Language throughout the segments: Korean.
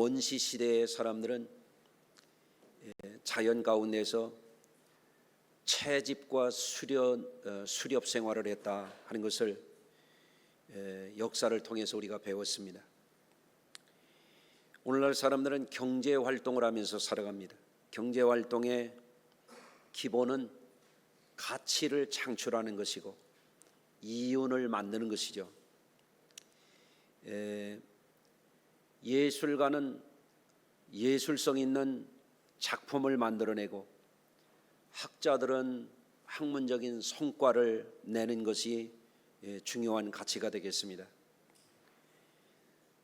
원시 시대의 사람들은 자연 가운데서 채집과 수렵 생활을 했다 하는 것을 역사를 통해서 우리가 배웠습니다. 오늘날 사람들은 경제 활동을 하면서 살아갑니다. 경제 활동의 기본은 가치를 창출하는 것이고 이윤을 만드는 것이죠. 예술가는 예술성 있는 작품을 만들어내고 학자들은 학문적인 성과를 내는 것이 중요한 가치가 되겠습니다.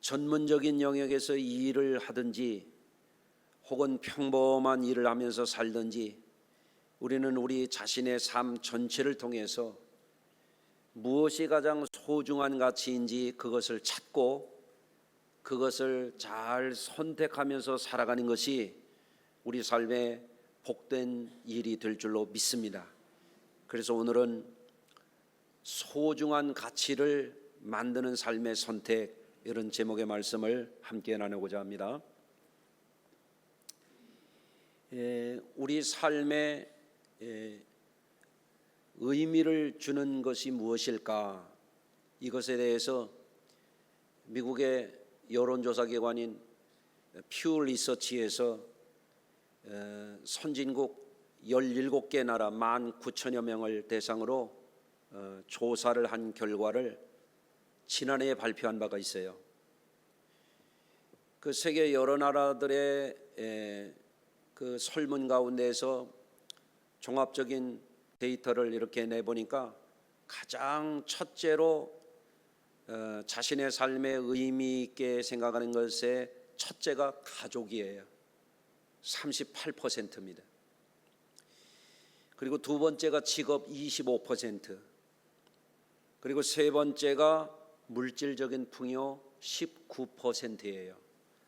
전문적인 영역에서 이 일을 하든지 혹은 평범한 일을 하면서 살든지 우리는 우리 자신의 삶 전체를 통해서 무엇이 가장 소중한 가치인지 그것을 찾고 그것을 잘 선택하면서 살아가는 것이 우리 삶의 복된 일이 될 줄로 믿습니다. 그래서 오늘은 소중한 가치를 만드는 삶의 선택, 이런 제목의 말씀을 함께 나누고자 합니다. 우리 삶에 의미를 주는 것이 무엇일까? 이것에 대해서 미국의 여론조사기관인 퓨 리서치에서 선진국 17개 나라 19,000여 명을 대상으로 조사를 한 결과를 지난해에 발표한 바가 있어요. 그 세계 여러 나라들의 그 설문 가운데에서 종합적인 데이터를 이렇게 내보니까 가장 첫째로 자신의 삶에 의미 있게 생각하는 것의 첫째가 가족이에요. 38%입니다. 그리고 두 번째가 직업 25%, 그리고 세 번째가 물질적인 풍요 19%예요.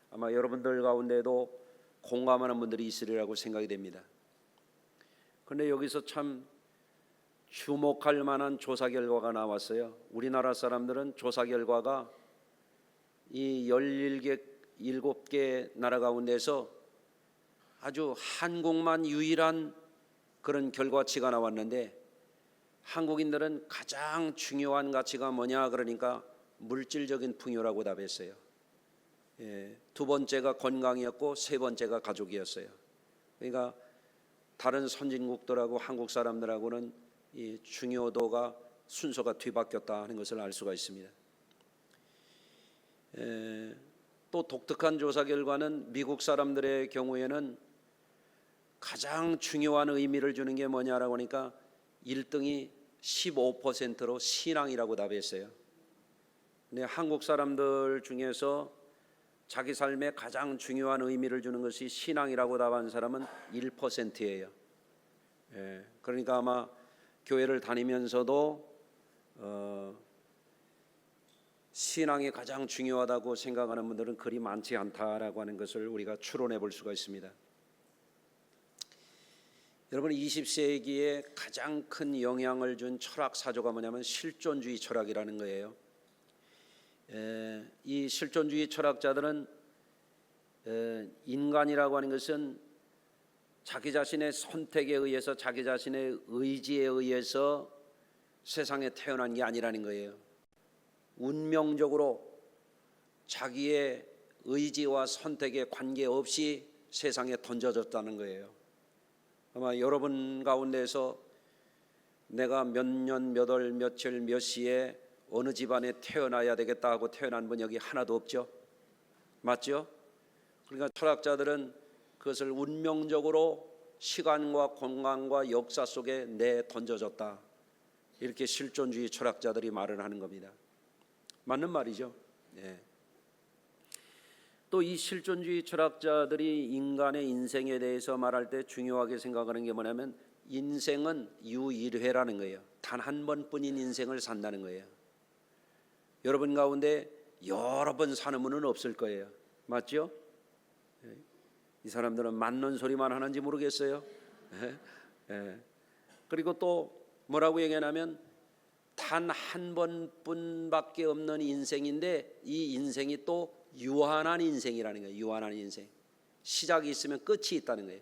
아마 여러분들 가운데도 공감하는 분들이 있으리라고 생각이 됩니다. 그런데 여기서 참 주목할 만한 조사 결과가 나왔어요. 우리나라 사람들은 조사 결과가 이 17개 나라 가운데서 아주 한국만 유일한 그런 결과치가 나왔는데 한국인들은 가장 중요한 가치가 뭐냐 그러니까 물질적인 풍요라고 답했어요. 두 번째가 건강이었고 세 번째가 가족이었어요. 그러니까 다른 선진국들하고 한국 사람들하고는 이 중요도가 순서가 뒤바뀌었다 하는 것을 알 수가 있습니다. 또 독특한 조사 결과는 미국 사람들의 경우에는 가장 중요한 의미를 주는 게 뭐냐라고 하니까 1등이 15%로 신앙이라고 답했어요. 근데 한국 사람들 중에서 자기 삶에 가장 중요한 의미를 주는 것이 신앙이라고 답한 사람은 1%예요. 그러니까 아마 교회를 다니면서도 신앙이 가장 중요하다고 생각하는 분들은 그리 많지 않다라고 하는 것을 우리가 추론해 볼 수가 있습니다. 여러분, 20세기에 가장 큰 영향을 준 철학 사조가 뭐냐면 실존주의 철학이라는 거예요. 이 실존주의 철학자들은 인간이라고 하는 것은 자기 자신의 선택에 의해서 자기 자신의 의지에 의해서 세상에 태어난 게 아니라는 거예요. 운명적으로 자기의 의지와 선택에 관계없이 세상에 던져졌다는 거예요. 아마 여러분 가운데서 내가 몇 년, 몇 월, 며칠, 몇 시에 어느 집안에 태어나야 되겠다 하고 태어난 분 여기 하나도 없죠? 맞죠? 그러니까 철학자들은 그것을 운명적으로 시간과 공간과 역사 속에 내던져졌다, 이렇게 실존주의 철학자들이 말을 하는 겁니다. 맞는 말이죠. 또 이 실존주의 철학자들이 인간의 인생에 대해서 말할 때 중요하게 생각하는 게 뭐냐면 인생은 유일회라는 거예요. 단 한 번뿐인 인생을 산다는 거예요. 여러분 가운데 여러 번 사는 분은 없을 거예요. 맞죠? 이 사람들은 맞는 소리만 하는지 모르겠어요. 그리고 또 뭐라고 얘기하냐면 단 한 번뿐밖에 없는 인생인데 이 인생이 또 유한한 인생이라는 거예요. 유한한 인생. 시작이 있으면 끝이 있다는 거예요.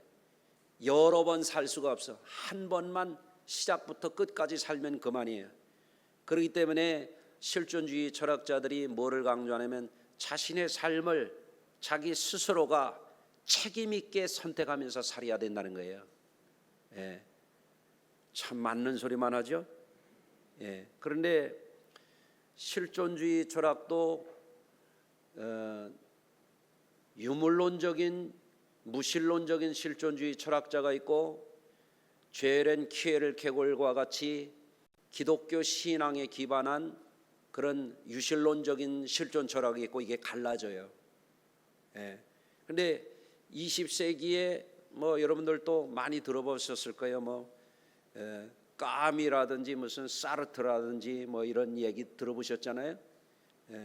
여러 번 살 수가 없어. 한 번만 시작부터 끝까지 살면 그만이에요. 그렇기 때문에 실존주의 철학자들이 뭐를 강조하냐면 자신의 삶을 자기 스스로가 책임 있게 선택하면서 살아야 된다는 거예요. 예. 참 맞는 소리만 하죠. 예. 그런데 실존주의 철학도 유물론적인 무신론적인 실존주의 철학자가 있고 죄렌 키에르 케골과 같이 기독교 신앙에 기반한 그런 유실론적인 실존 철학이 있고 이게 갈라져요. 그런데 20세기에 뭐 여러분들도 많이 들어보셨을 거예요. 까미라든지 무슨 사르트라든지 뭐 이런 얘기 들어보셨잖아요.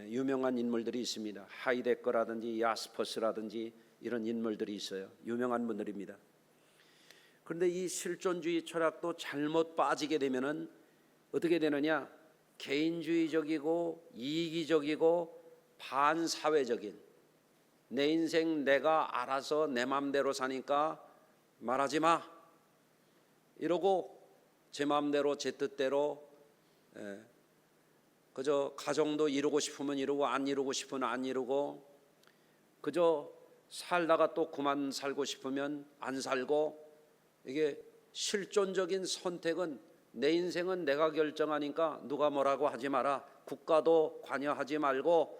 유명한 인물들이 있습니다. 하이데거라든지 야스퍼스라든지 이런 인물들이 있어요. 유명한 분들입니다. 그런데 이 실존주의 철학도 잘못 빠지게 되면은 어떻게 되느냐? 개인주의적이고 이기적이고 반사회적인, 내 인생 내가 알아서 내 맘대로 사니까 말하지 마 이러고 제 맘대로 제 뜻대로 그저 가정도 이루고 싶으면 이루고 안 이루고 싶으면 안 이루고 그저 살다가 또 그만 살고 싶으면 안 살고, 이게 실존적인 선택은 내 인생은 내가 결정하니까 누가 뭐라고 하지 마라, 국가도 관여하지 말고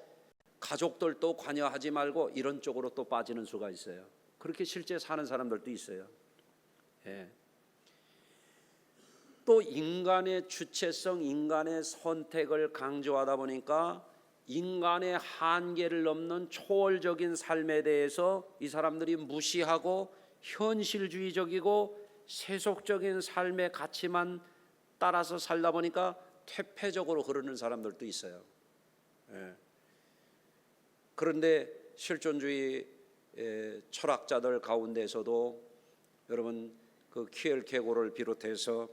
가족들도 관여하지 말고 이런 쪽으로 또 빠지는 수가 있어요. 그렇게 실제 사는 사람들도 있어요. 또 인간의 주체성, 인간의 선택을 강조하다 보니까 인간의 한계를 넘는 초월적인 삶에 대해서 이 사람들이 무시하고 현실주의적이고 세속적인 삶의 가치만 따라서 살다 보니까 퇴폐적으로 흐르는 사람들도 있어요. 그런데 실존주의 철학자들 가운데서도 여러분 그 키엘케고르를 비롯해서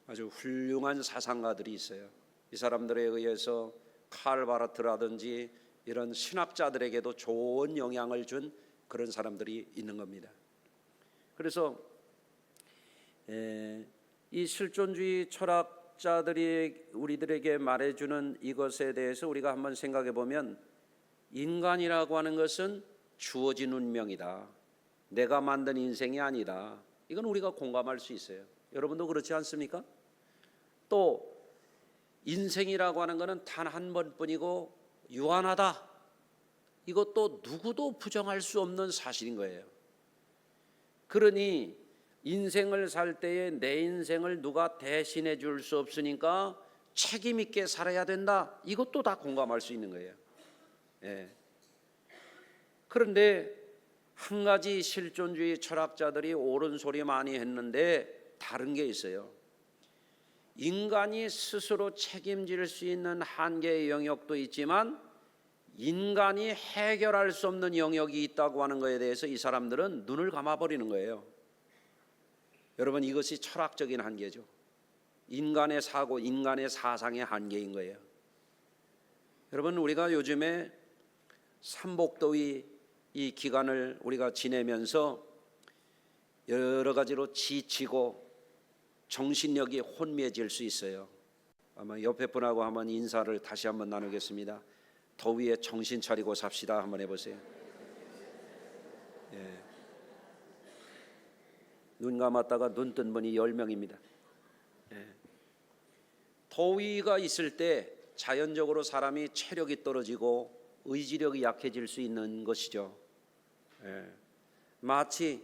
아주 훌륭한 사상가들이 있어요. 이 사람들에 의해서 칼 바르트라든지 이런 신학자들에게도 좋은 영향을 준 그런 사람들이 있는 겁니다. 그래서 이 실존주의 철학자들이 우리들에게 말해주는 이것에 대해서 우리가 한번 생각해 보면, 인간이라고 하는 것은 주어진 운명이다, 내가 만든 인생이 아니다. 이건 우리가 공감할 수 있어요. 여러분도 그렇지 않습니까? 또 인생이라고 하는 것은 단 한 번뿐이고 유한하다, 이것도 누구도 부정할 수 없는 사실인 거예요. 그러니 인생을 살 때에 내 인생을 누가 대신해 줄 수 없으니까 책임 있게 살아야 된다, 이것도 다 공감할 수 있는 거예요. 그런데 한 가지 실존주의 철학자들이 옳은 소리 많이 했는데 다른 게 있어요. 인간이 스스로 책임질 수 있는 한계의 영역도 있지만 인간이 해결할 수 없는 영역이 있다고 하는 것에 대해서 이 사람들은 눈을 감아버리는 거예요. 여러분, 이것이 철학적인 한계죠. 인간의 사고, 인간의 사상의 한계인 거예요. 여러분, 우리가 요즘에 삼복더위 이 기간을 우리가 지내면서 여러 가지로 지치고 정신력이 혼미해질 수 있어요. 아마 옆에 분하고 한번 인사를 다시 한번 나누겠습니다. 더위에 정신 차리고 삽시다. 한번 해보세요. 눈 감았다가 눈 뜬 분이 10명입니다. 더위가 있을 때 자연적으로 사람이 체력이 떨어지고 의지력이 약해질 수 있는 것이죠. 마치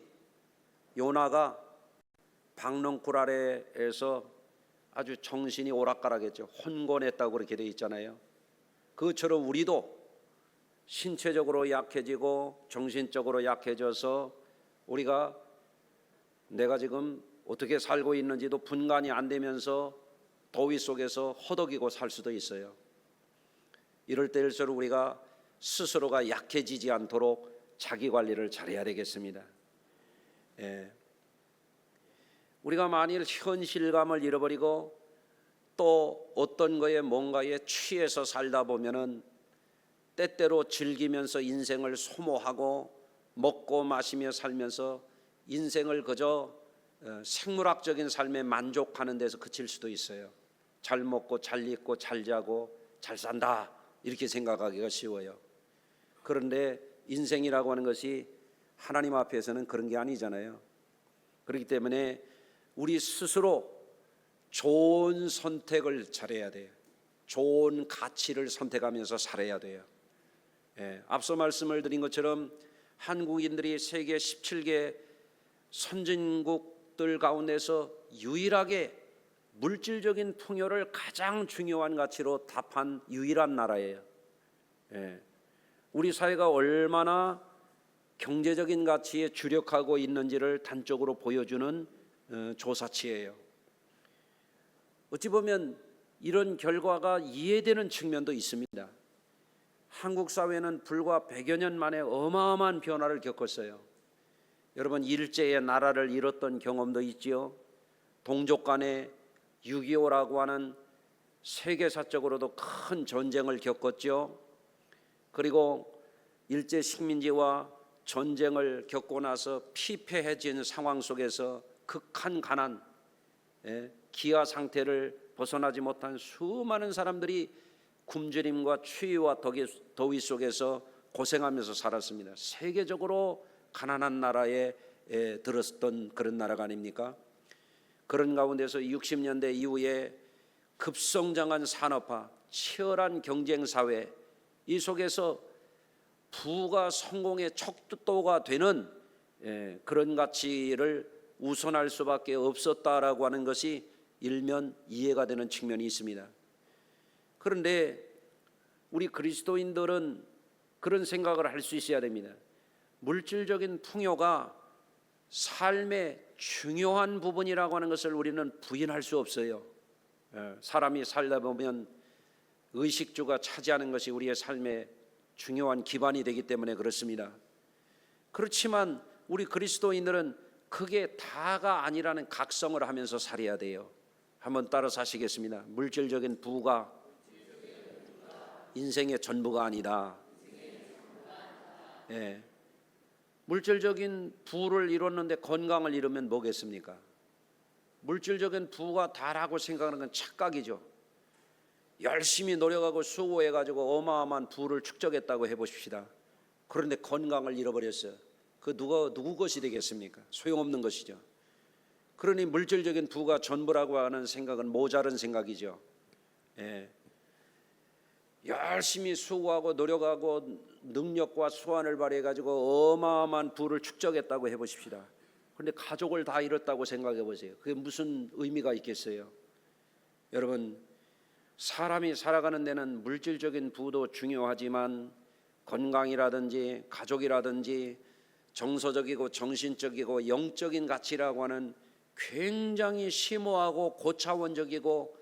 요나가 박넝쿨 아래에서 아주 정신이 오락가락했죠. 혼곤했다고 그렇게 되어 있잖아요. 그것처럼 우리도 신체적으로 약해지고 정신적으로 약해져서 우리가 내가 지금 어떻게 살고 있는지도 분간이 안 되면서 더위 속에서 허덕이고 살 수도 있어요. 이럴 때일수록 우리가 스스로가 약해지지 않도록 자기 관리를 잘해야 되겠습니다. 우리가 만일 현실감을 잃어버리고 또 어떤 거에 뭔가에 취해서 살다 보면은 때때로 즐기면서 인생을 소모하고 먹고 마시며 살면서 인생을 그저 생물학적인 삶에 만족하는 데서 그칠 수도 있어요. 잘 먹고 잘 입고 잘 자고 잘 산다 이렇게 생각하기가 쉬워요. 그런데 인생이라고 하는 것이 하나님 앞에서는 그런 게 아니잖아요. 그렇기 때문에 우리 스스로 좋은 선택을 잘해야 돼요. 좋은 가치를 선택하면서 살아야 돼요. 앞서 말씀을 드린 것처럼 한국인들이 세계 17개 선진국들 가운데서 유일하게 물질적인 풍요를 가장 중요한 가치로 답한 유일한 나라예요. 우리 사회가 얼마나 경제적인 가치에 주력하고 있는지를 단적으로 보여주는 조사치예요. 어찌 보면 이런 결과가 이해되는 측면도 있습니다. 한국 사회는 불과 100여 년 만에 어마어마한 변화를 겪었어요. 여러분, 일제의 나라를 잃었던 경험도 있지요. 동족 간의 6.25라고 하는 세계사적으로도 큰 전쟁을 겪었죠. 그리고 일제 식민지와 전쟁을 겪고 나서 피폐해진 상황 속에서 극한 가난, 기아 상태를 벗어나지 못한 수많은 사람들이 굶주림과 추위와 더위 속에서 고생하면서 살았습니다. 세계적으로 가난한 나라에 들었던 그런 나라가 아닙니까? 그런 가운데서 60년대 이후에 급성장한 산업화, 치열한 경쟁사회, 이 속에서 부가 성공의 척도가 되는 그런 가치를 우선할 수밖에 없었다라고 하는 것이 일면 이해가 되는 측면이 있습니다. 그런데 우리 그리스도인들은 그런 생각을 할 수 있어야 됩니다. 물질적인 풍요가 삶의 중요한 부분이라고 하는 것을 우리는 부인할 수 없어요. 사람이 살다 보면 의식주가 차지하는 것이 우리의 삶의 중요한 기반이 되기 때문에 그렇습니다. 그렇지만 우리 그리스도인들은 그게 다가 아니라는 각성을 하면서 살아야 돼요. 한번 따라 사시겠습니다. 물질적인 부가 인생의 전부가 아니다. 물질적인 부를 이뤘는데 건강을 잃으면 뭐겠습니까? 물질적인 부가 다라고 생각하는 건 착각이죠. 열심히 노력하고 수고해가지고 어마어마한 부를 축적했다고 해보십시다. 그런데 건강을 잃어버렸어요. 그 누구 것이 되겠습니까? 소용없는 것이죠. 그러니 물질적인 부가 전부라고 하는 생각은 모자른 생각이죠. 열심히 수고하고 노력하고 능력과 수완을 발휘해가지고 어마어마한 부를 축적했다고 해보십시다. 그런데 가족을 다 잃었다고 생각해 보세요. 그게 무슨 의미가 있겠어요? 여러분, 사람이 살아가는 데는 물질적인 부도 중요하지만 건강이라든지 가족이라든지 정서적이고 정신적이고 영적인 가치라고 하는 굉장히 심오하고 고차원적이고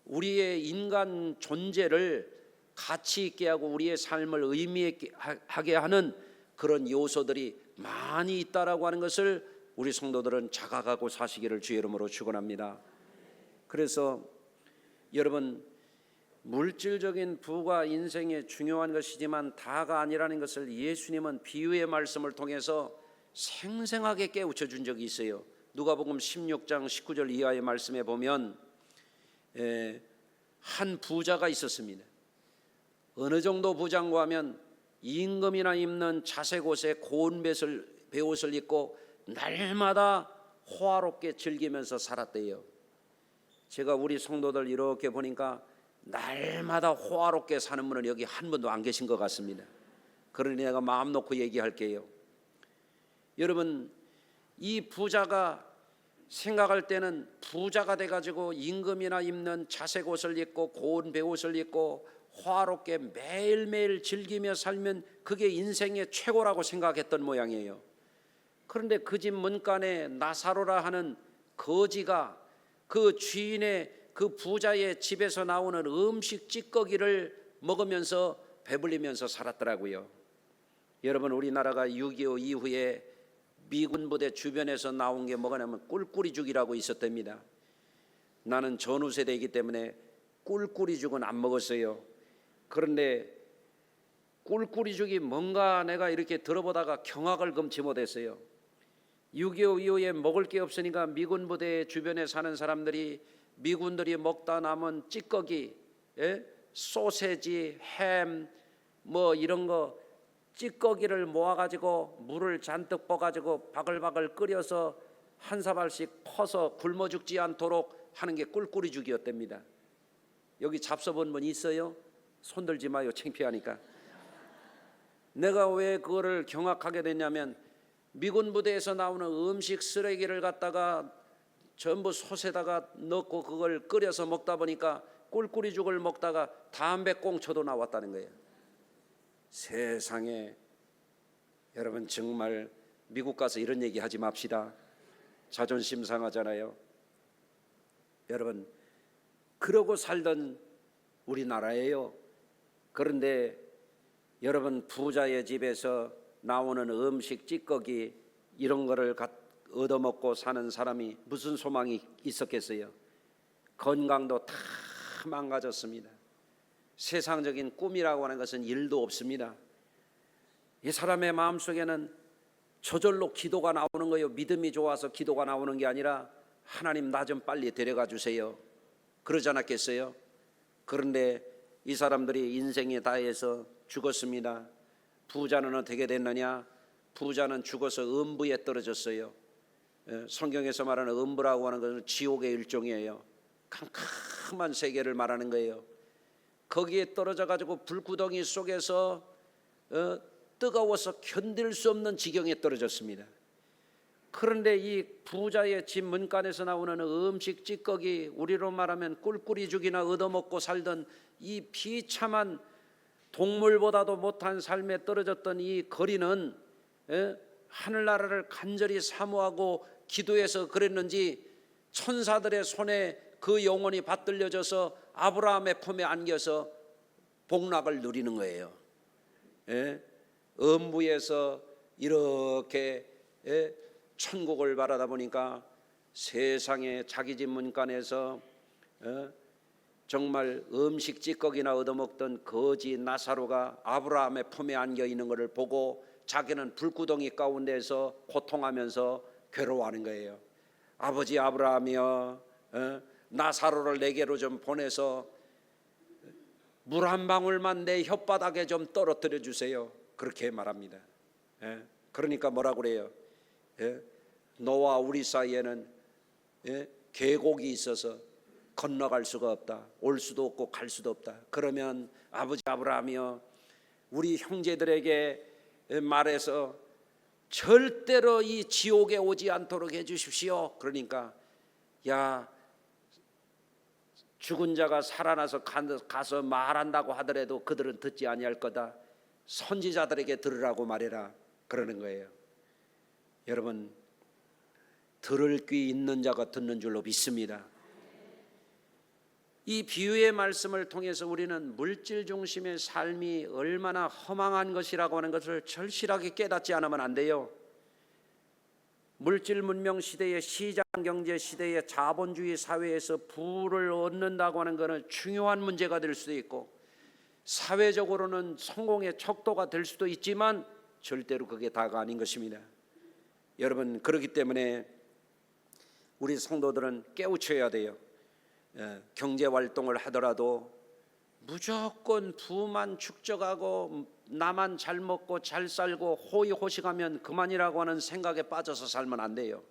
우리의 인간 존재를 가치 있게 하고 우리의 삶을 의미 있게 하게 하는 그런 요소들이 많이 있다라고 하는 것을 우리 성도들은 자각하고 사시기를 주의 이름으로 축원합니다. 그래서 여러분, 물질적인 부가 인생에 중요한 것이지만 다가 아니라는 것을 예수님은 비유의 말씀을 통해서 생생하게 깨우쳐 준 적이 있어요. 누가복음 16장 19절 이하의 말씀에 보면 한 부자가 있었습니다. 어느 정도 부자인가 하면 임금이나 입는 자색 옷에 고운 베옷을 입고 날마다 호화롭게 즐기면서 살았대요. 제가 우리 성도들 이렇게 보니까 날마다 호화롭게 사는 분은 여기 한 분도 안 계신 것 같습니다. 그러니 내가 마음 놓고 얘기할게요. 여러분, 이 부자가 생각할 때는 부자가 돼가지고 임금이나 입는 자색 옷을 입고 고운 베옷을 입고 호화롭게 매일매일 즐기며 살면 그게 인생의 최고라고 생각했던 모양이에요. 그런데 그 집 문간에 나사로라 하는 거지가 그 주인의 그 부자의 집에서 나오는 음식 찌꺼기를 먹으면서 배불리면서 살았더라고요. 여러분, 우리나라가 6.25 이후에 미군 부대 주변에서 나온 게 뭐냐면 꿀꿀이죽이라고 있었답니다. 나는 전후세대이기 때문에 꿀꿀이죽은 안 먹었어요. 그런데 꿀꿀이죽이 뭔가 내가 이렇게 들어보다가 경악을 금치 못했어요. 6.25 이후에 먹을 게 없으니까 미군 부대 주변에 사는 사람들이 미군들이 먹다 남은 찌꺼기, 소세지, 햄, 뭐 이런 거 찌꺼기를 모아가지고 물을 잔뜩 퍼가지고 바글바글 끓여서 한 사발씩 퍼서 굶어 죽지 않도록 하는 게 꿀꿀이죽이었답니다. 여기 잡숴본 분 있어요? 손들지 마요, 창피하니까. 내가 왜 그거를 경악하게 됐냐면 미군 부대에서 나오는 음식 쓰레기를 갖다가 전부 솥에다가 넣고 그걸 끓여서 먹다 보니까 꿀꿀이죽을 먹다가 담배꽁초도 나왔다는 거예요. 세상에, 여러분 정말 미국 가서 이런 얘기 하지 맙시다. 자존심 상하잖아요. 여러분, 그러고 살던 우리나라예요. 그런데 여러분, 부자의 집에서 나오는 음식 찌꺼기 이런 거를 얻어먹고 사는 사람이 무슨 소망이 있었겠어요? 건강도 다 망가졌습니다. 세상적인 꿈이라고 하는 것은 일도 없습니다. 이 사람의 마음속에는 저절로 기도가 나오는 거예요. 믿음이 좋아서 기도가 나오는 게 아니라 하나님 나 좀 빨리 데려가 주세요. 그러지 않았겠어요? 그런데 이 사람들이 인생이 다해서 죽었습니다. 부자는 어떻게 됐느냐? 부자는 죽어서 음부에 떨어졌어요. 성경에서 말하는 음부라고 하는 것은 지옥의 일종이에요. 캄캄한 세계를 말하는 거예요. 거기에 떨어져 가지고 불구덩이 속에서 뜨거워서 견딜 수 없는 지경에 떨어졌습니다. 그런데 이 부자의 집 문간에서 나오는 음식 찌꺼기, 우리로 말하면 꿀꿀이죽이나 얻어먹고 살던 이 비참한 동물보다도 못한 삶에 떨어졌던 이 거리는 하늘나라를 간절히 사모하고 기도해서 그랬는지 천사들의 손에 그 영혼이 받들려져서 아브라함의 품에 안겨서 복락을 누리는 거예요. 음부에서 이렇게 천국을 바라다 보니까 세상에 자기 집 문간에서 정말 음식 찌꺼기나 얻어먹던 거지 나사로가 아브라함의 품에 안겨 있는 것을 보고 자기는 불구덩이 가운데서 고통하면서 괴로워하는 거예요. 아버지 아브라함이여, 나사로를 내게로 좀 보내서 물 한 방울만 내 혓바닥에 좀 떨어뜨려 주세요. 그렇게 말합니다. 그러니까 뭐라고 그래요? 너와 우리 사이에는 계곡이 있어서 건너갈 수가 없다. 올 수도 없고 갈 수도 없다. 그러면 아버지 아브라함이여, 우리 형제들에게 말해서 절대로 이 지옥에 오지 않도록 해 주십시오. 그러니까 야, 죽은 자가 살아나서 가서 말한다고 하더라도 그들은 듣지 아니할 거다. 선지자들에게 들으라고 말해라. 그러는 거예요. 여러분, 들을 귀 있는 자가 듣는 줄로 믿습니다. 이 비유의 말씀을 통해서 우리는 물질 중심의 삶이 얼마나 허망한 것이라고 하는 것을 절실하게 깨닫지 않으면 안 돼요. 물질 문명 시대의 시장 경제 시대의 자본주의 사회에서 부를 얻는다고 하는 것은 중요한 문제가 될 수도 있고 사회적으로는 성공의 척도가 될 수도 있지만 절대로 그게 다가 아닌 것입니다. 여러분, 그렇기 때문에 우리 성도들은 깨우쳐야 돼요. 경제 활동을 하더라도 무조건 부만 축적하고 나만 잘 먹고 잘 살고 호의호식하면 그만이라고 하는 생각에 빠져서 살면 안 돼요.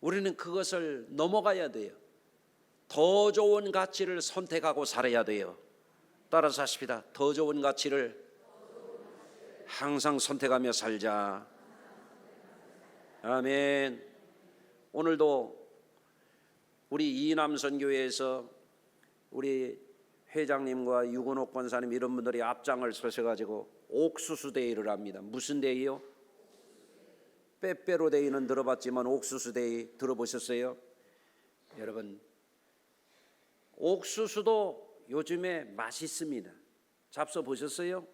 우리는 그것을 넘어가야 돼요. 더 좋은 가치를 선택하고 살아야 돼요. 따라서 하십시다. 더 좋은 가치를 항상 선택하며 살자. 아멘. 오늘도 우리 이남선교회에서 우리 회장님과 유근옥 권사님 이런 분들이 앞장을 서셔가지고 옥수수 데이를 합니다. 무슨 데이요? 빼빼로 데이는 들어봤지만 옥수수 데이 들어보셨어요? 여러분, 옥수수도 요즘에 맛있습니다. 잡숴 보셨어요?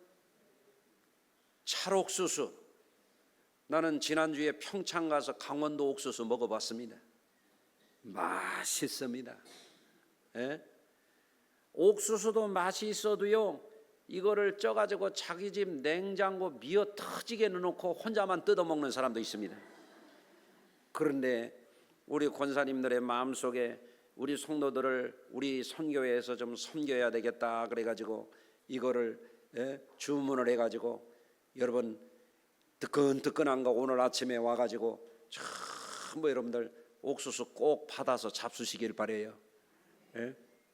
찰옥수수. 나는 지난주에 평창 가서 강원도 옥수수 먹어봤습니다. 맛있습니다. 옥수수도 맛이 있어도요, 이거를 쪄가지고 자기 집 냉장고 미어 터지게 넣어놓고 혼자만 뜯어먹는 사람도 있습니다. 그런데 우리 권사님들의 마음속에 우리 성도들을 우리 선교회에서 좀 섬겨야 되겠다 그래가지고 이거를 주문을 해가지고 여러분 뜨끈뜨끈한 거 오늘 아침에 와가지고 전부 여러분들 옥수수 꼭 받아서 잡수시길 바래요.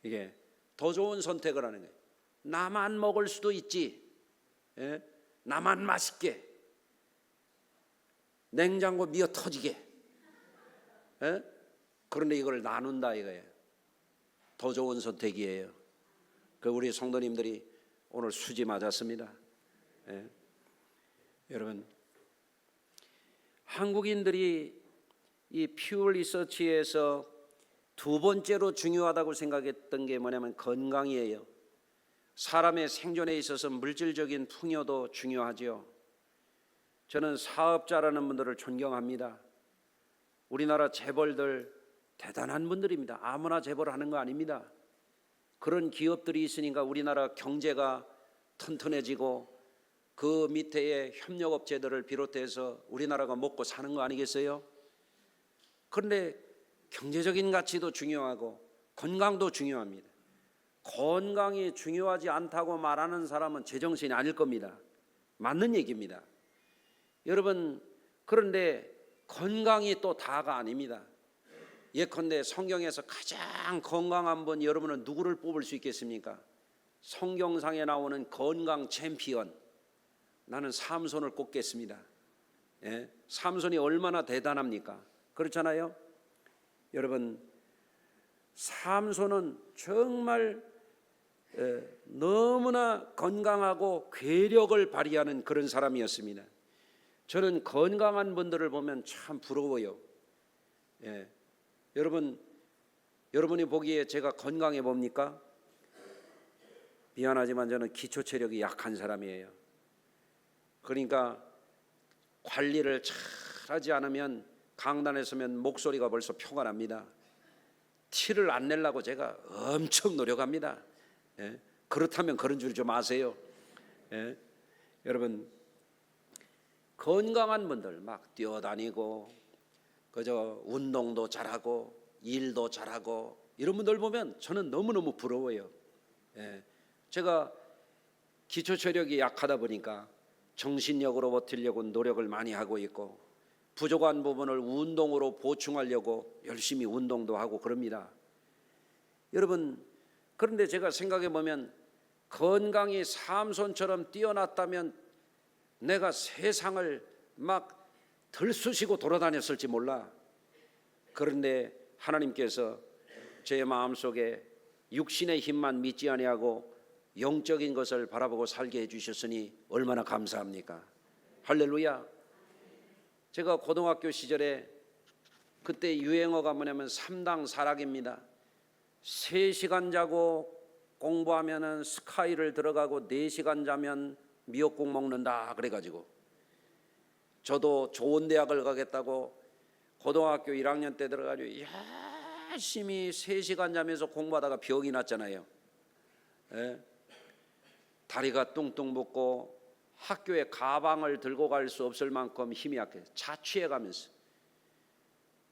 이게 더 좋은 선택을 하는 거예요. 나만 먹을 수도 있지. 나만 맛있게 냉장고 미어 터지게. 그런데 이걸 나눈다 이거예요. 더 좋은 선택이에요. 그 우리 성도님들이 오늘 수지 맞았습니다. 여러분, 한국인들이 이 퓨어 리서치에서 두 번째로 중요하다고 생각했던 게 뭐냐면 건강이에요. 사람의 생존에 있어서 물질적인 풍요도 중요하죠. 저는 사업자라는 분들을 존경합니다. 우리나라 재벌들 대단한 분들입니다. 아무나 재벌하는 거 아닙니다. 그런 기업들이 있으니까 우리나라 경제가 튼튼해지고 그 밑에의 협력업체들을 비롯해서 우리나라가 먹고 사는 거 아니겠어요? 그런데 경제적인 가치도 중요하고 건강도 중요합니다. 건강이 중요하지 않다고 말하는 사람은 제정신이 아닐 겁니다. 맞는 얘기입니다. 여러분, 그런데 건강이 또 다가 아닙니다. 예컨대 성경에서 가장 건강한 분 여러분은 누구를 뽑을 수 있겠습니까? 성경상에 나오는 건강 챔피언, 나는 삼손을 꼽겠습니다. 삼손이 얼마나 대단합니까? 그렇잖아요. 여러분, 삼손은 정말 너무나 건강하고 괴력을 발휘하는 그런 사람이었습니다. 저는 건강한 분들을 보면 참 부러워요. 여러분이 보기에 제가 건강해 봅니까? 미안하지만 저는 기초 체력이 약한 사람이에요. 그러니까 관리를 잘 하지 않으면 강단에 서면 목소리가 벌써 표가 납니다. 티를 안 내려고 제가 엄청 노력합니다. 그렇다면 그런 줄 좀 아세요. 여러분, 건강한 분들 막 뛰어다니고 그저 운동도 잘하고 일도 잘하고 이런 분들 보면 저는 너무너무 부러워요. 제가 기초 체력이 약하다 보니까 정신력으로 버티려고 노력을 많이 하고 있고 부족한 부분을 운동으로 보충하려고 열심히 운동도 하고 그럽니다. 여러분, 그런데 제가 생각해 보면 건강이 삼손처럼 뛰어났다면 내가 세상을 막 들쑤시고 돌아다녔을지 몰라. 그런데 하나님께서 제 마음속에 육신의 힘만 믿지 아니하고 영적인 것을 바라보고 살게 해주셨으니 얼마나 감사합니까? 할렐루야. 제가 고등학교 시절에 그때 유행어가 뭐냐면 3당 사락입니다. 3시간 자고 공부하면 스카이를 들어가고 4시간 자면 미역국 먹는다 그래가지고 저도 좋은 대학을 가겠다고 고등학교 1학년 때 들어가지고 열심히 3시간 자면서 공부하다가 병이 났잖아요. 다리가 뚱뚱 붓고 학교에 가방을 들고 갈 수 없을 만큼 힘이 약해 자취해 가면서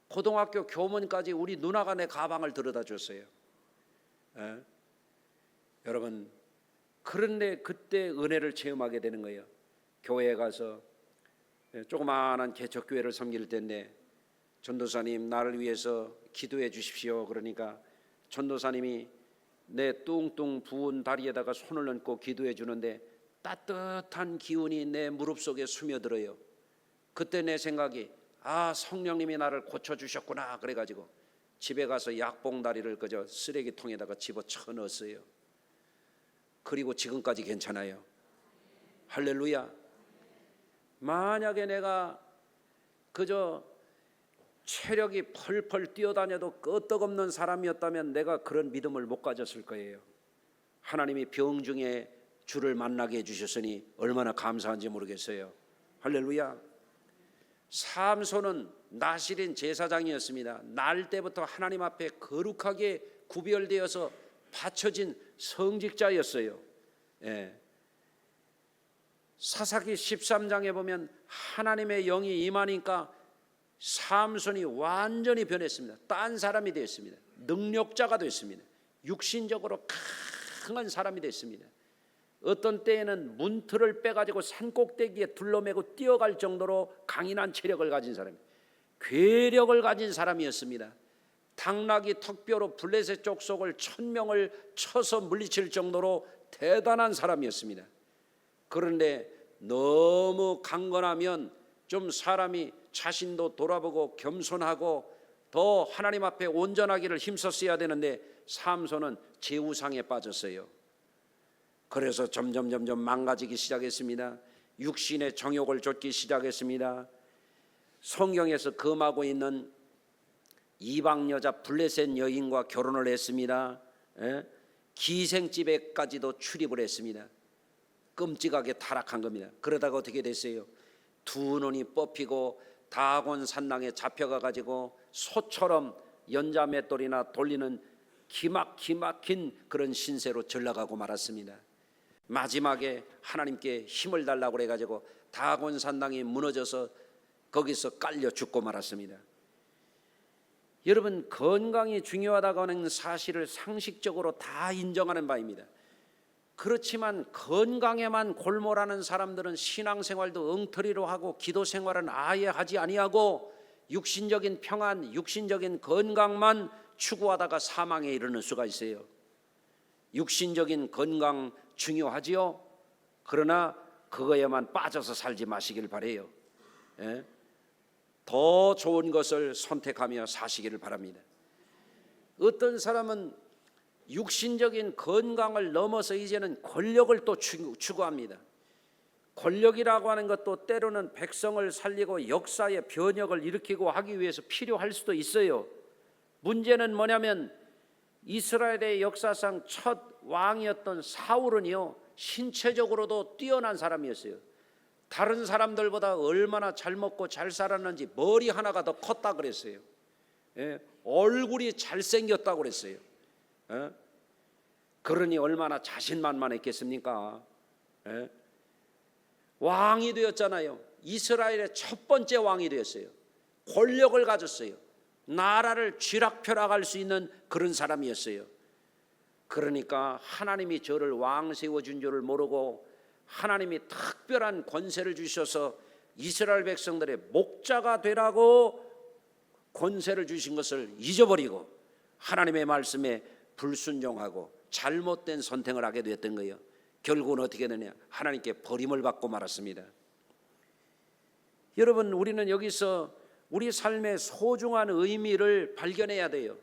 고등학교 교문까지 우리 누나가 내 가방을 들어다 줬어요. 여러분, 그런데 그때 은혜를 체험하게 되는 거예요. 교회에 가서 조그마한 개척교회를 섬길 텐데 전도사님 나를 위해서 기도해 주십시오. 그러니까 전도사님이 내 뚱뚱 부은 다리에다가 손을 얹고 기도해 주는데 따뜻한 기운이 내 무릎 속에 스며들어요. 그때 내 생각이 성령님이 나를 고쳐주셨구나 그래가지고 집에 가서 약봉다리를 그저 쓰레기통에다가 집어쳐 넣었어요. 그리고 지금까지 괜찮아요. 할렐루야. 만약에 내가 그저 체력이 펄펄 뛰어다녀도 끄떡없는 사람이었다면 내가 그런 믿음을 못 가졌을 거예요. 하나님이 병 중에 주를 만나게 해주셨으니 얼마나 감사한지 모르겠어요. 할렐루야. 삼손은 나실인 제사장이었습니다. 날 때부터 하나님 앞에 거룩하게 구별되어서 바쳐진 성직자였어요. 사사기 13장에 보면 하나님의 영이 임하니까 삼손이 완전히 변했습니다. 딴 사람이 되었습니다. 능력자가 됐습니다. 육신적으로 강한 사람이 됐습니다. 어떤 때에는 문틀을 빼가지고 산꼭대기에 둘러매고 뛰어갈 정도로 강인한 체력을 가진 사람입니다. 괴력을 가진 사람이었습니다. 당나귀 턱뼈로 블레셋 족속을 1000명을 쳐서 물리칠 정도로 대단한 사람이었습니다. 그런데 너무 강건하면 좀 사람이 자신도 돌아보고 겸손하고 더 하나님 앞에 온전하기를 힘썼어야 되는데 삼손은 제우상에 빠졌어요. 그래서 점점 망가지기 시작했습니다. 육신의 정욕을 좇기 시작했습니다. 성경에서 금하고 있는 이방 여자 블레셋 여인과 결혼을 했습니다. 기생집에까지도 출입을 했습니다. 끔찍하게 타락한 겁니다. 그러다가 어떻게 됐어요? 두 눈이 뽑히고 다곤 산낭에 잡혀가 가지고 소처럼 연자맷돌이나 돌리는 기막힌 그런 신세로 전락하고 말았습니다. 마지막에 하나님께 힘을 달라고 해가지고 다곤 산당이 무너져서 거기서 깔려 죽고 말았습니다. 여러분, 건강이 중요하다고 하는 사실을 상식적으로 다 인정하는 바입니다. 그렇지만 건강에만 골몰하는 사람들은 신앙생활도 엉터리로 하고 기도 생활은 아예 하지 아니하고 육신적인 평안, 육신적인 건강만 추구하다가 사망에 이르는 수가 있어요. 육신적인 건강 중요하지요. 그러나 그거에만 빠져서 살지 마시길 바라요. 더 좋은 것을 선택하며 사시기를 바랍니다. 어떤 사람은 육신적인 건강을 넘어서 이제는 권력을 또 추구합니다. 권력이라고 하는 것도 때로는 백성을 살리고 역사의 변혁을 일으키고 하기 위해서 필요할 수도 있어요. 문제는 뭐냐면 이스라엘의 역사상 첫 왕이었던 사울은요, 신체적으로도 뛰어난 사람이었어요. 다른 사람들보다 얼마나 잘 먹고 잘 살았는지 머리 하나가 더 컸다 그랬어요. 얼굴이 잘생겼다고 그랬어요. 그러니 얼마나 자신만만했겠습니까? 왕이 되었잖아요. 이스라엘의 첫 번째 왕이 되었어요. 권력을 가졌어요. 나라를 쥐락펴락할 수 있는 그런 사람이었어요. 그러니까 하나님이 저를 왕 세워준 줄을 모르고 하나님이 특별한 권세를 주셔서 이스라엘 백성들의 목자가 되라고 권세를 주신 것을 잊어버리고 하나님의 말씀에 불순종하고 잘못된 선택을 하게 되었던 거예요. 결국은 어떻게 되냐? 하나님께 버림을 받고 말았습니다. 여러분, 우리는 여기서 우리 삶의 소중한 의미를 발견해야 돼요.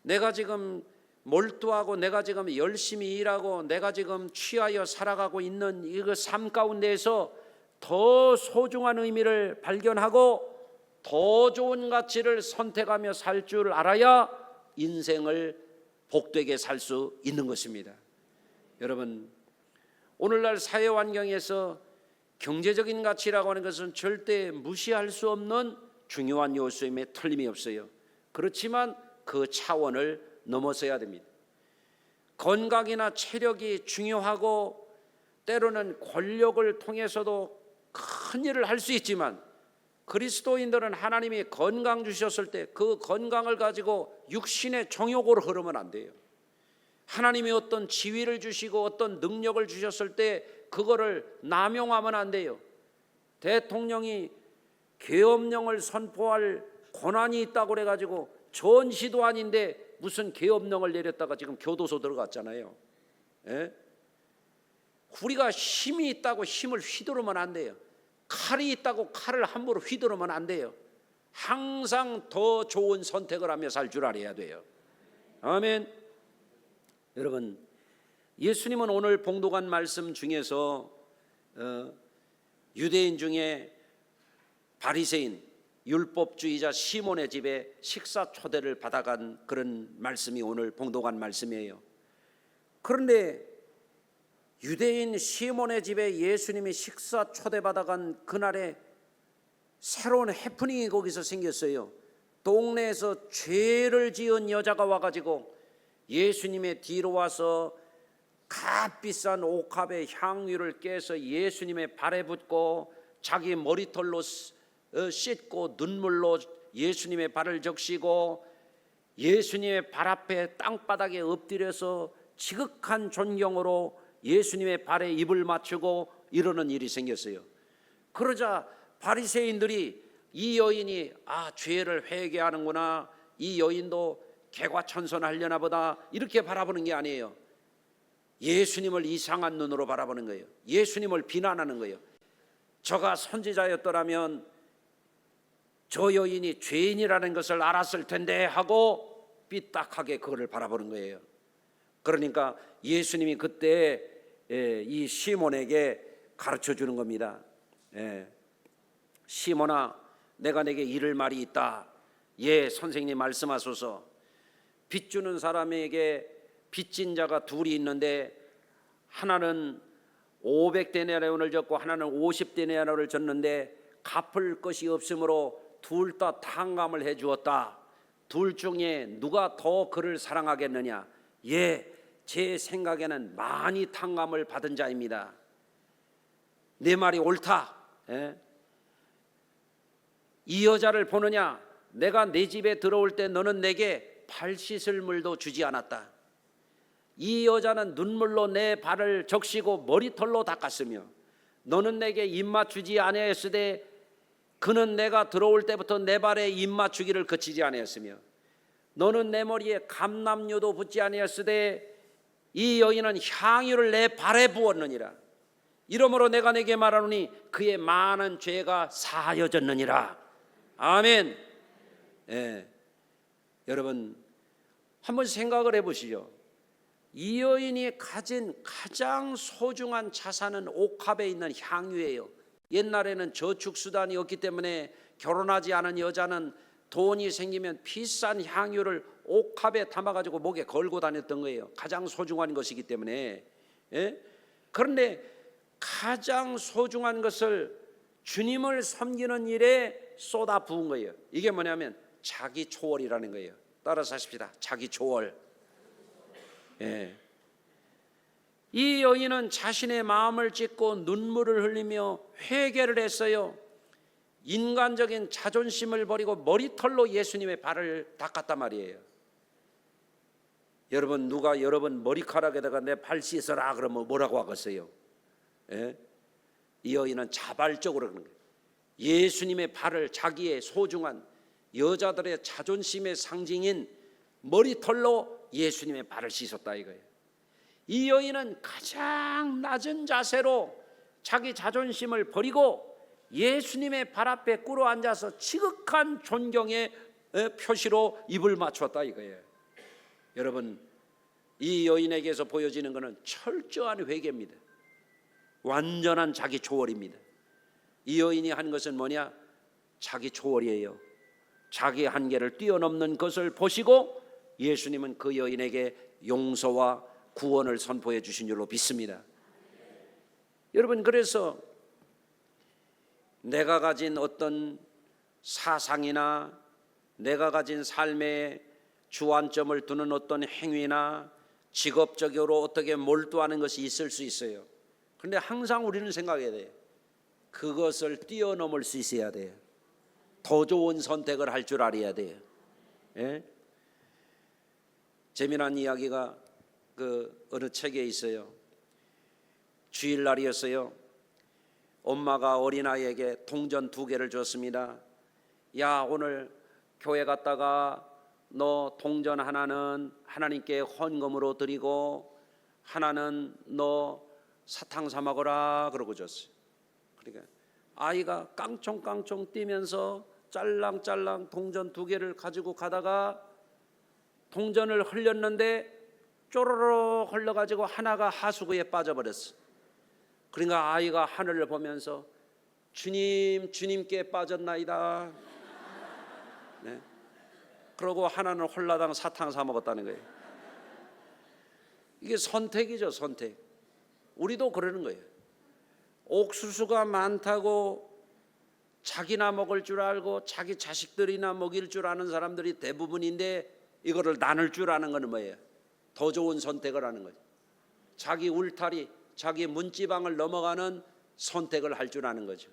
내가 지금 몰두하고 내가 지금 열심히 일하고 내가 지금 취하여 살아가고 있는 이 삶 가운데에서 더 소중한 의미를 발견하고 더 좋은 가치를 선택하며 살 줄 알아야 인생을 복되게 살 수 있는 것입니다. 여러분, 오늘날 사회 환경에서 경제적인 가치라고 하는 것은 절대 무시할 수 없는 중요한 요소임에 틀림이 없어요. 그렇지만 그 차원을 넘어서야 됩니다. 건강이나 체력이 중요하고 때로는 권력을 통해서도 큰 일을 할 수 있지만 그리스도인들은 하나님이 건강 주셨을 때 그 건강을 가지고 육신의 정욕으로 흐르면 안 돼요. 하나님이 어떤 지위를 주시고 어떤 능력을 주셨을 때 그거를 남용하면 안 돼요. 대통령이 계엄령을 선포할 권한이 있다고 그래가지고 전시도 아닌데 무슨 계엄령을 내렸다가 지금 교도소 들어갔잖아요. 우리가 힘이 있다고 힘을 휘두르면 안 돼요. 칼이 있다고 칼을 함부로 휘두르면 안 돼요. 항상 더 좋은 선택을 하며 살 줄 알아야 돼요. 아멘. 여러분, 예수님은 오늘 봉독한 말씀 중에서 유대인 중에 바리새인 율법주의자 시몬의 집에 식사 초대를 받아간 그런 말씀이 오늘 봉독한 말씀이에요. 그런데 유대인 시몬의 집에 예수님이 식사 초대받아간 그날에 새로운 해프닝이 거기서 생겼어요. 동네에서 죄를 지은 여자가 와가지고 예수님의 뒤로 와서 값비싼 옥합의 향유를 깨서 예수님의 발에 붓고 자기 머리털로 씻고 눈물로 예수님의 발을 적시고 예수님의 발 앞에 땅바닥에 엎드려서 지극한 존경으로 예수님의 발에 입을 맞추고 이러는 일이 생겼어요. 그러자 바리새인들이 이 여인이 죄를 회개하는구나, 이 여인도 개과천선하려나 보다, 이렇게 바라보는 게 아니에요. 예수님을 이상한 눈으로 바라보는 거예요. 예수님을 비난하는 거예요. 저가 선지자였더라면 저 여인이 죄인이라는 것을 알았을 텐데 하고 삐딱하게 그거를 바라보는 거예요. 그러니까 예수님이 그때 이 시몬에게 가르쳐 주는 겁니다. 시몬아, 내가 내게 이를 말이 있다. 선생님 말씀하소서. 빚 주는 사람에게 빚진 자가 둘이 있는데 하나는 500데나리온을 졌고 하나는 50데나리온을 졌는데 갚을 것이 없으므로 둘 다 탕감을 해 주었다. 둘 중에 누가 더 그를 사랑하겠느냐? 제 생각에는 많이 탕감을 받은 자입니다. 내 말이 옳다. 이 여자를 보느냐? 내가 내 집에 들어올 때 너는 내게 발 씻을 물도 주지 않았다. 이 여자는 눈물로 내 발을 적시고 머리털로 닦았으며 너는 내게 입맞추지 아니하였으되 그는 내가 들어올 때부터 내 발에 입맞추기를 그치지 아니하였으며 너는 내 머리에 감람유도 붓지 아니하였으되 이 여인은 향유를 내 발에 부었느니라. 이러므로 내가 내게 말하노니 그의 많은 죄가 사하여졌느니라. 아멘. 여러분 한번 생각을 해보시죠. 이 여인이 가진 가장 소중한 자산은 옥합에 있는 향유예요. 옛날에는 저축수단이 없기 때문에 결혼하지 않은 여자는 돈이 생기면 비싼 향유를 옥합에 담아가지고 목에 걸고 다녔던 거예요. 가장 소중한 것이기 때문에. 그런데 가장 소중한 것을 주님을 섬기는 일에 쏟아 부은 거예요. 이게 뭐냐면 자기 초월이라는 거예요. 따라서 하십시다. 자기 초월. 이 여인은 자신의 마음을 찢고 눈물을 흘리며 회개를 했어요. 인간적인 자존심을 버리고 머리털로 예수님의 발을 닦았단 말이에요. 여러분 누가 여러분 머리카락에다가 내 발 씻어라 그러면 뭐라고 하겠어요? 이 여인은 자발적으로 그런 거예요. 예수님의 발을 자기의 소중한 여자들의 자존심의 상징인 머리털로 예수님의 발을 씻었다 이거예요. 이 여인은 가장 낮은 자세로 자기 자존심을 버리고 예수님의 발 앞에 꿇어 앉아서 지극한 존경의 표시로 입을 맞췄다 이거예요. 여러분 이 여인에게서 보여지는 것은 철저한 회개입니다. 완전한 자기 초월입니다. 이 여인이 한 것은 뭐냐? 자기 초월이에요. 자기 한계를 뛰어넘는 것을 보시고 예수님은 그 여인에게 용서와 구원을 선포해 주신 줄로 믿습니다. 여러분 그래서 내가 가진 어떤 사상이나 내가 가진 삶의 주안점을 두는 어떤 행위나 직업적으로 어떻게 몰두하는 것이 있을 수 있어요. 그런데 항상 우리는 생각해야 돼요. 그것을 뛰어넘을 수 있어야 돼요. 더 좋은 선택을 할 줄 알아야 돼요. 재미난 이야기가 어느 책에 있어요. 주일날이었어요. 엄마가 어린아이에게 동전 2개를 줬습니다. 야, 오늘 교회 갔다가 너 동전 하나는 하나님께 헌금으로 드리고 하나는 너 사탕 사 먹어라 그러고 줬어요. 그러니까 아이가 깡총깡총 뛰면서 짤랑짤랑 동전 2개를 가지고 가다가 동전을 흘렸는데 쪼르륵 흘러가지고 하나가 하수구에 빠져버렸어. 그러니까 아이가 하늘을 보면서 주님께 빠졌나이다. 그러고 하나는 홀라당 사탕 사 먹었다는 거예요. 이게 선택이죠, 선택. 우리도 그러는 거예요. 옥수수가 많다고 자기나 먹을 줄 알고 자기 자식들이나 먹일 줄 아는 사람들이 대부분인데 이거를 나눌 줄 아는 건 뭐예요? 더 좋은 선택을 하는 거죠. 자기 울타리, 자기 문지방을 넘어가는 선택을 할 줄 아는 거죠.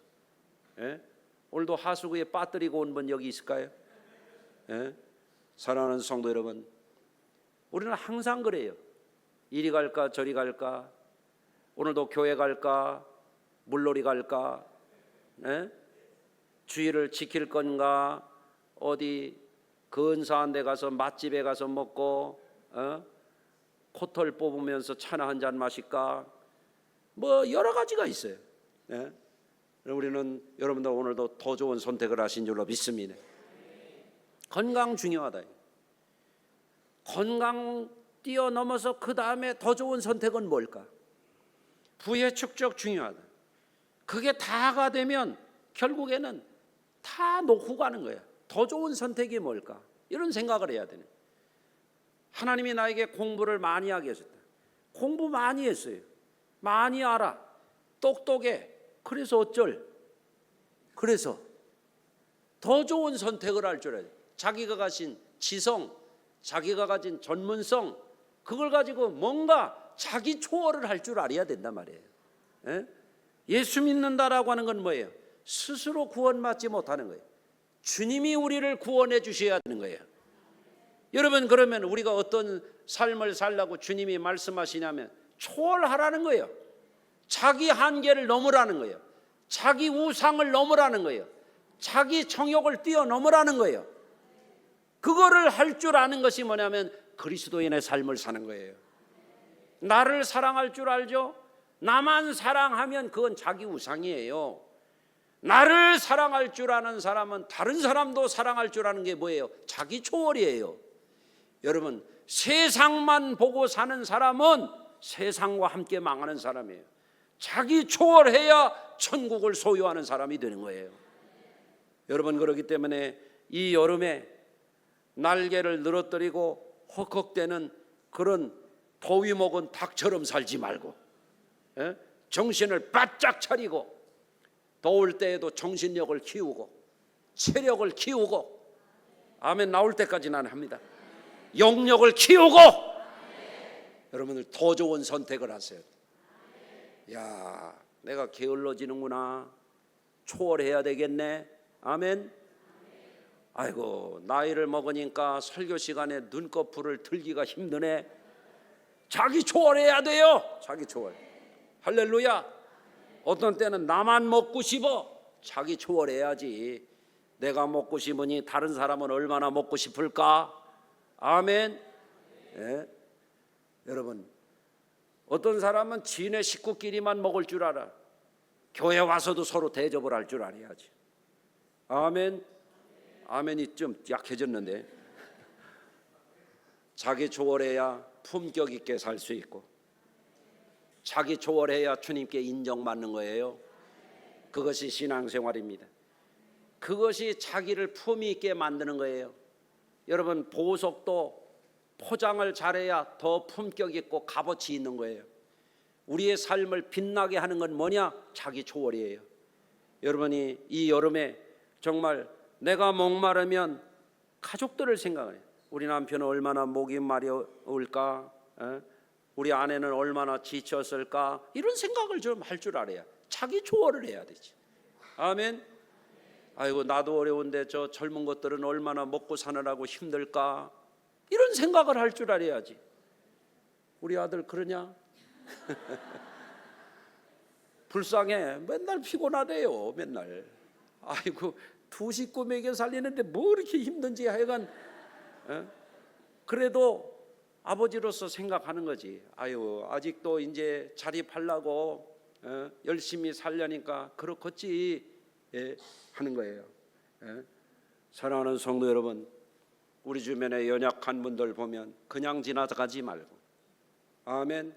예? 오늘도 하수구에 빠뜨리고 온 분 여기 있을까요? 예? 사랑하는 성도 여러분, 우리는 항상 그래요. 이리 갈까 저리 갈까, 오늘도 교회 갈까 물놀이 갈까, 예? 주의를 지킬 건가, 어디 근사한 데 가서 맛집에 가서 먹고 코털 뽑으면서 차나 한 잔 마실까, 뭐 여러 가지가 있어요. 예? 우리는 여러분들 오늘도 더 좋은 선택을 하신 줄로 믿습니다. 건강 중요하다. 건강 뛰어넘어서 그 다음에 더 좋은 선택은 뭘까? 부의 축적 중요하다. 그게 다가 되면 결국에는 다 놓고 가는 거야. 더 좋은 선택이 뭘까? 이런 생각을 해야 되네. 하나님이 나에게 공부를 많이 하게 하셨다. 공부 많이 했어요. 많이 알아. 똑똑해. 그래서 어쩔? 그래서 더 좋은 선택을 할 줄 알아요. 자기가 가진 지성, 자기가 가진 전문성, 그걸 가지고 뭔가 자기 초월을 할 줄 알아야 된단 말이에요. 예? 예수 믿는다라고 하는 건 뭐예요? 스스로 구원받지 못하는 거예요. 주님이 우리를 구원해 주셔야 되는 거예요. 여러분, 그러면 우리가 어떤 삶을 살라고 주님이 말씀하시냐면 초월하라는 거예요. 자기 한계를 넘으라는 거예요. 자기 우상을 넘으라는 거예요. 자기 정욕을 뛰어넘으라는 거예요. 그거를 할 줄 아는 것이 뭐냐면 그리스도인의 삶을 사는 거예요. 나를 사랑할 줄 알죠? 나만 사랑하면 그건 자기 우상이에요. 나를 사랑할 줄 아는 사람은 다른 사람도 사랑할 줄 아는 게 뭐예요? 자기 초월이에요. 여러분, 세상만 보고 사는 사람은 세상과 함께 망하는 사람이에요. 자기 초월해야 천국을 소유하는 사람이 되는 거예요. 여러분, 그렇기 때문에 이 여름에 날개를 늘어뜨리고 헉헉대는 그런 더위 먹은 닭처럼 살지 말고, 정신을 바짝 차리고 더울 때에도 정신력을 키우고 체력을 키우고, 아멘, 나올 때까지 나는 합니다. 영력을 키우고 여러분들 더 좋은 선택을 하세요. 야, 내가 게을러지는구나. 초월해야 되겠네. 아멘. 아이고, 나이를 먹으니까 설교 시간에 눈꺼풀을 들기가 힘드네. 자기 초월해야 돼요. 자기 초월. 할렐루야. 어떤 때는 나만 먹고 싶어. 자기 초월해야지. 내가 먹고 싶으니 다른 사람은 얼마나 먹고 싶을까? 아멘. 예? 여러분, 어떤 사람은 지네 식구끼리만 먹을 줄 알아. 교회 와서도 서로 대접을 할 줄 알아야지. 아멘. 아멘이 좀 약해졌는데. 자기 초월해야 품격 있게 살 수 있고, 자기 초월해야 주님께 인정받는 거예요. 그것이 신앙생활입니다. 그것이 자기를 품위 있게 만드는 거예요. 여러분, 보석도 포장을 잘해야 더 품격 있고 값어치 있는 거예요. 우리의 삶을 빛나게 하는 건 뭐냐? 자기 초월이에요. 여러분이 이 여름에 정말 내가 목마르면 가족들을 생각해요. 우리 남편은 얼마나 목이 마려울까? 우리 아내는 얼마나 지쳤을까? 이런 생각을 좀 할 줄 알아야 자기 초월을 해야 되지. 아멘. 아이고, 나도 어려운데 저 젊은 것들은 얼마나 먹고 사느라고 힘들까? 이런 생각을 할 줄 알아야지. 우리 아들 그러냐? 불쌍해. 맨날 피곤하대요. 맨날. 아이고, 두 식구 먹여 살리는데 뭐 이렇게 힘든지 하여간. 그래도 아버지로서 생각하는 거지. 아유, 아직도 이제 자립하려고 열심히 살려니까 그렇겠지 하는 거예요. 사랑하는 성도 여러분, 우리 주변에 연약한 분들 보면 그냥 지나가지 말고, 아멘.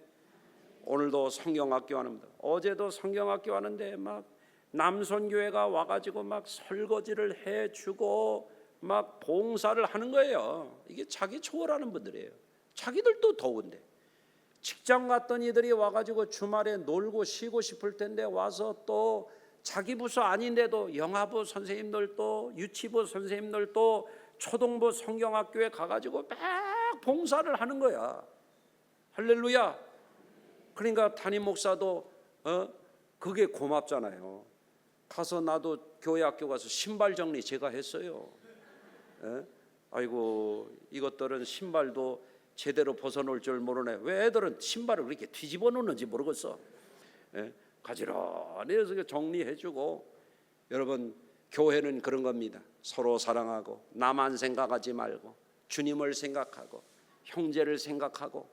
오늘도 성경학교 하는 분들, 어제도 성경학교 하는데 막 남선교회가 와가지고 막 설거지를 해주고 막 봉사를 하는 거예요. 이게 자기 초월하는 분들이에요. 자기들도 더운데. 직장 갔던 이들이 와가지고 주말에 놀고 쉬고 싶을 텐데 와서 또 자기 부서 아닌데도 영화부 선생님들도 유치부 선생님들도 초등부 성경학교에 가가지고 막 봉사를 하는 거야. 할렐루야. 그러니까 담임 목사도 그게 고맙잖아요. 가서 나도 교회 학교 가서 신발 정리 제가 했어요. 아이고 이것들은 신발도 제대로 벗어놓을 줄 모르네. 왜 애들은 신발을 그렇게 뒤집어 놓는지 모르겠어. 가지런히 해서 정리해주고. 여러분, 교회는 그런 겁니다. 서로 사랑하고 나만 생각하지 말고 주님을 생각하고 형제를 생각하고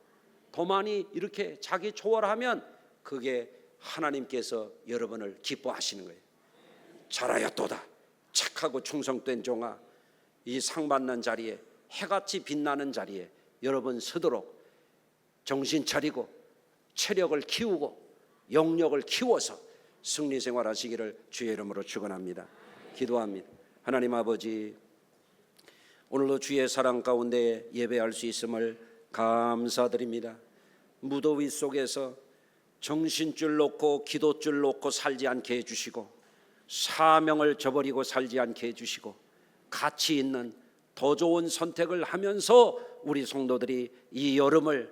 더 많이 이렇게 자기 초월하면 그게 하나님께서 여러분을 기뻐하시는 거예요. 잘하였도다 착하고 충성된 종아, 이 상 받는 자리에, 해같이 빛나는 자리에 여러분 서도록 정신 차리고 체력을 키우고 영력을 키워서 승리 생활하시기를 주의 이름으로 축원합니다. 기도합니다. 하나님 아버지, 오늘도 주의 사랑 가운데 예배할 수 있음을 감사드립니다. 무더위 속에서 정신줄 놓고 기도줄 놓고 살지 않게 해주시고 사명을 저버리고 살지 않게 해주시고 가치 있는 더 좋은 선택을 하면서 우리 성도들이 이 여름을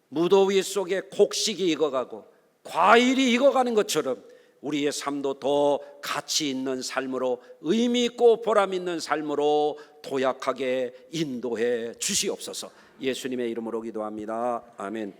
무더위 속에 곡식이 익어가고 과일이 익어가는 것처럼 우리의 삶도 더 가치 있는 삶으로, 의미 있고 보람 있는 삶으로 도약하게 인도해 주시옵소서. 예수님의 이름으로 기도합니다. 아멘.